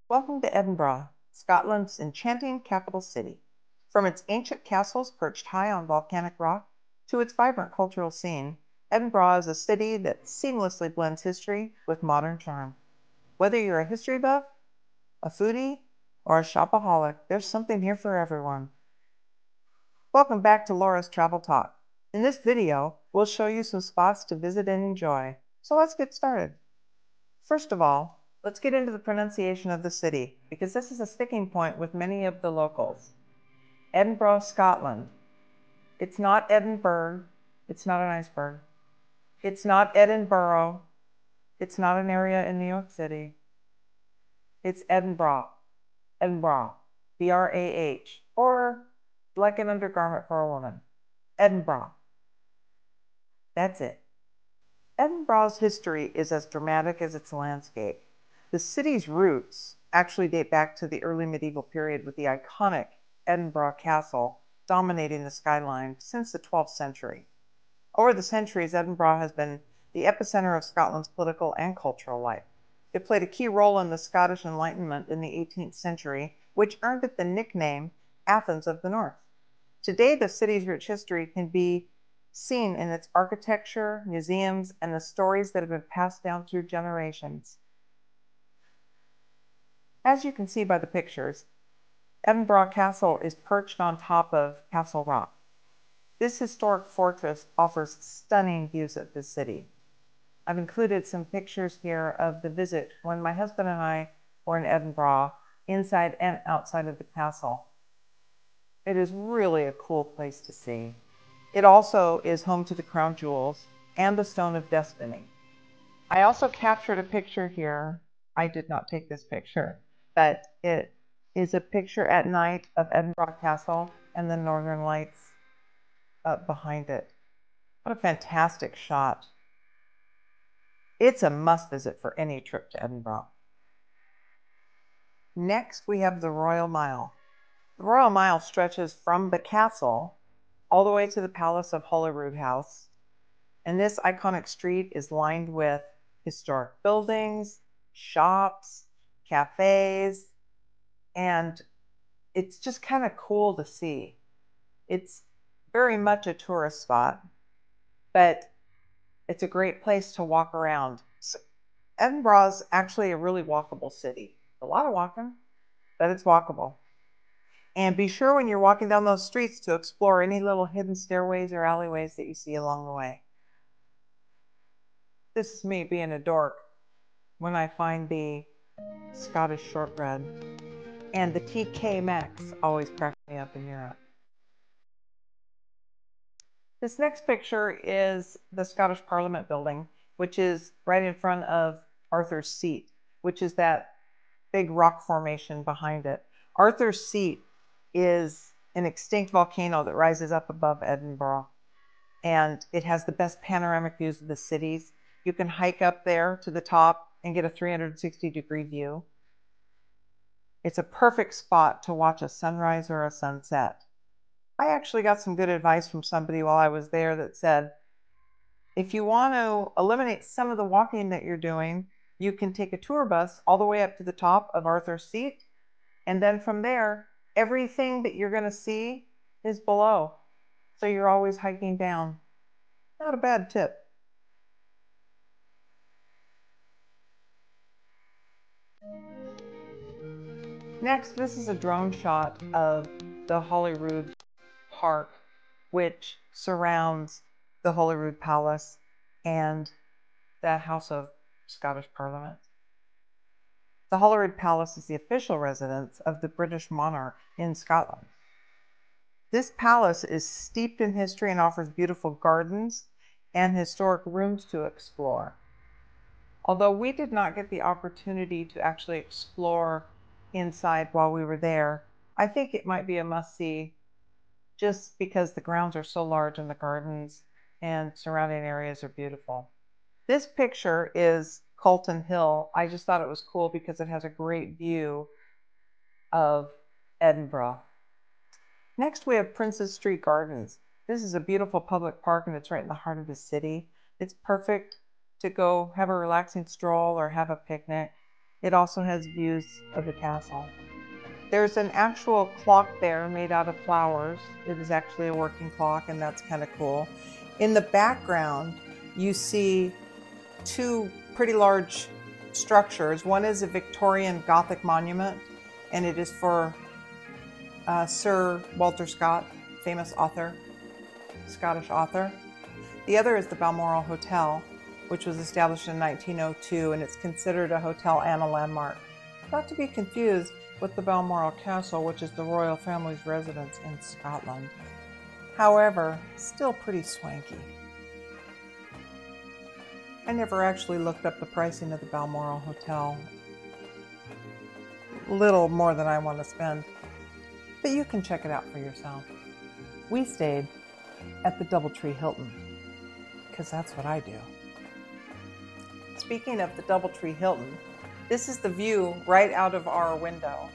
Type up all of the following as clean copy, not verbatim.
Welcome to Edinburgh, Scotland's enchanting capital city. From its ancient castles perched high on volcanic rock to its vibrant cultural scene, Edinburgh is a city that seamlessly blends history with modern charm. Whether you're a history buff, a foodie, or a shopaholic, there's something here for everyone. Welcome back to Laura's Travel Talk. In this video, we'll show you some spots to visit and enjoy. So let's get started. First of all, let's get into the pronunciation of the city, because this is a sticking point with many of the locals. Edinburgh, Scotland. It's not Edinburgh. It's not an iceberg. It's not Edinburgh. It's not an area in New York City. It's Edinburgh. Edinburgh. B-R-A-H. Or like an undergarment for a woman. Edinburgh. That's it. Edinburgh's history is as dramatic as its landscape. The city's roots actually date back to the early medieval period, with the iconic Edinburgh Castle dominating the skyline since the 12th century. Over the centuries, Edinburgh has been the epicenter of Scotland's political and cultural life. It played a key role in the Scottish Enlightenment in the 18th century, which earned it the nickname Athens of the North. Today, the city's rich history can be seen in its architecture, museums, and the stories that have been passed down through generations. As you can see by the pictures, Edinburgh Castle is perched on top of Castle Rock. This historic fortress offers stunning views of the city. I've included some pictures here of the visit when my husband and I were in Edinburgh, inside and outside of the castle. It is really a cool place to see. It also is home to the crown jewels and the Stone of Destiny. I also captured a picture here. I did not take this picture, but it is a picture at night of Edinburgh Castle and the Northern Lights up behind it. What a fantastic shot. It's a must visit for any trip to Edinburgh. Next, we have the Royal Mile. The Royal Mile stretches from the castle all the way to the Palace of Holyrood House. And this iconic street is lined with historic buildings, shops, cafes, and it's just kind of cool to see. It's very much a tourist spot, but it's a great place to walk around. So Edinburgh is actually a really walkable city. A lot of walking, but it's walkable. And be sure when you're walking down those streets to explore any little hidden stairways or alleyways that you see along the way. This is me being a dork when I find the Scottish shortbread. And the TK Maxx always cracks me up in Europe. This next picture is the Scottish Parliament building, which is right in front of Arthur's Seat, which is that big rock formation behind it. Arthur's Seat is an extinct volcano that rises up above Edinburgh, and it has the best panoramic views of the cities. You can hike up there to the top and get a 360-degree view. It's a perfect spot to watch a sunrise or a sunset. I actually got some good advice from somebody while I was there that said, if you want to eliminate some of the walking that you're doing, you can take a tour bus all the way up to the top of Arthur's Seat, and then from there, everything that you're going to see is below. So you're always hiking down. Not a bad tip. Next, this is a drone shot of the Holyrood Park, which surrounds the Holyrood Palace and that House of Scottish Parliament. The Holyrood Palace is the official residence of the British monarch in Scotland. This palace is steeped in history and offers beautiful gardens and historic rooms to explore. Although we did not get the opportunity to actually explore inside while we were there, I think it might be a must-see just because the grounds are so large and the gardens and surrounding areas are beautiful. This picture is Colton Hill. I just thought it was cool because it has a great view of Edinburgh. Next, we have Princes Street Gardens. This is a beautiful public park and it's right in the heart of the city. It's perfect to go have a relaxing stroll or have a picnic. It also has views of the castle. There's an actual clock there made out of flowers. It is actually a working clock, and that's kind of cool. In the background, you see two pretty large structures. One is a Victorian Gothic monument, and it is for Sir Walter Scott, famous author, Scottish author. The other is the Balmoral Hotel, which was established in 1902, and it's considered a hotel and a landmark. Not to be confused with the Balmoral Castle, which is the royal family's residence in Scotland. However, still pretty swanky. I never actually looked up the pricing of the Balmoral Hotel. Little more than I want to spend, but you can check it out for yourself. We stayed at the Doubletree Hilton, because that's what I do. Speaking of the Doubletree Hilton, this is the view right out of our window,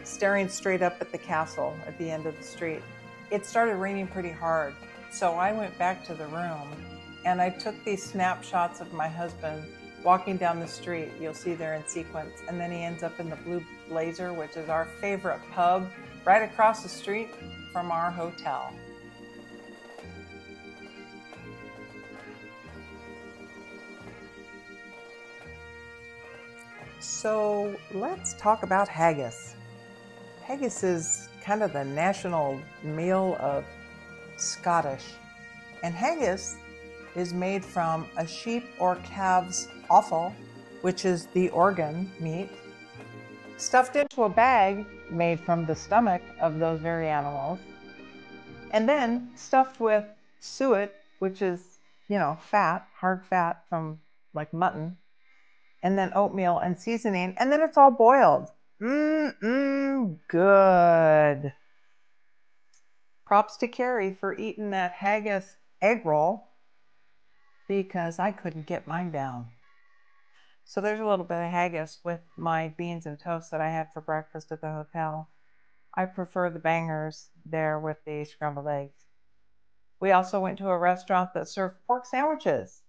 staring straight up at the castle at the end of the street. It started raining pretty hard, so I went back to the room and I took these snapshots of my husband walking down the street. You'll see there in sequence, and then he ends up in the Blue Blazer, which is our favorite pub right across the street from our hotel. So let's talk about haggis. Haggis is kind of the national meal of Scottish. And haggis is made from a sheep or calf's offal, which is the organ meat, stuffed into a bag made from the stomach of those very animals, and then stuffed with suet, which is, fat, hard fat from like mutton, and then oatmeal and seasoning, and then it's all boiled. Good. Props to Carrie for eating that haggis egg roll, because I couldn't get mine down. So there's a little bit of haggis with my beans and toast that I had for breakfast at the hotel. I prefer the bangers there with the scrambled eggs. We also went to a restaurant that served pork sandwiches,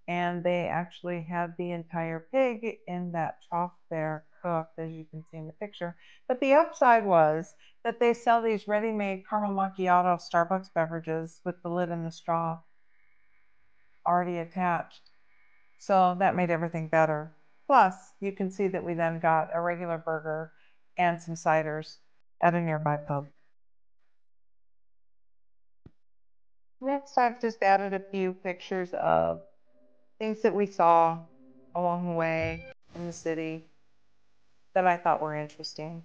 and they actually had the entire pig in that trough there cooked, as you can see in the picture. But the upside was that they sell these ready-made caramel macchiato Starbucks beverages with the lid and the straw already attached. So that made everything better. Plus, you can see that we then got a regular burger and some ciders at a nearby pub. Next, I've just added a few pictures of things that we saw along the way in the city that I thought were interesting.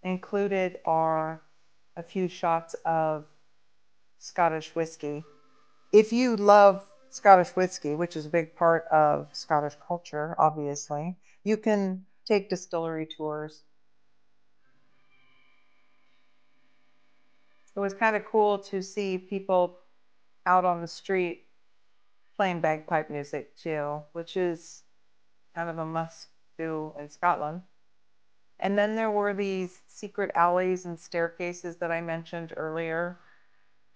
Included are a few shots of Scottish whiskey. If you love Scottish whiskey, which is a big part of Scottish culture, obviously, you can take distillery tours. It was kind of cool to see people out on the street playing bagpipe music too, which is kind of a must do in Scotland. And then there were these secret alleys and staircases that I mentioned earlier.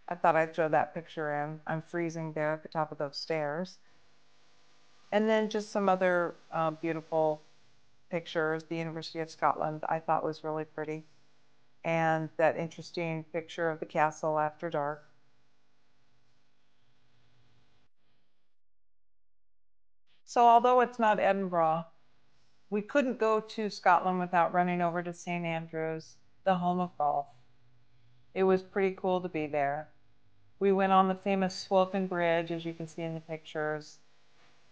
I thought I'd throw that picture in. I'm freezing there at the top of those stairs. And then just some other beautiful pictures. The University of Scotland I thought was really pretty. And that interesting picture of the castle after dark. So although it's not Edinburgh, we couldn't go to Scotland without running over to St. Andrews, the home of golf. It was pretty cool to be there. We went on the famous Swilcan Bridge, as you can see in the pictures.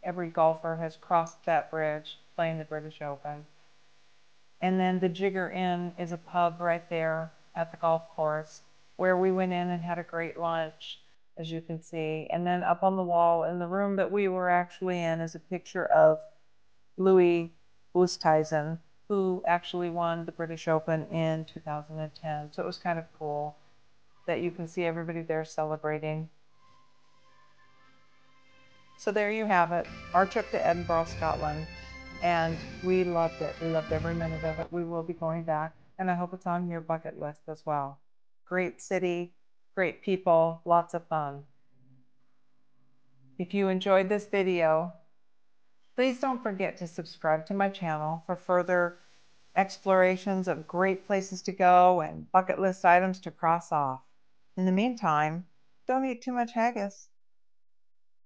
Every golfer has crossed that bridge playing the British Open. And then the Jigger Inn is a pub right there at the golf course where we went in and had a great lunch, as you can see. And then up on the wall in the room that we were actually in is a picture of Louis Oosthuizen, who actually won the British Open in 2010. So it was kind of cool that you can see everybody there celebrating. So there you have it, our trip to Edinburgh, Scotland. And we loved it. We loved every minute of it. We will be going back, and I hope it's on your bucket list as well. Great city, great people, lots of fun. If you enjoyed this video, Please don't forget to subscribe to my channel for further explorations of great places to go and bucket list items to cross off. In the meantime, don't eat too much haggis.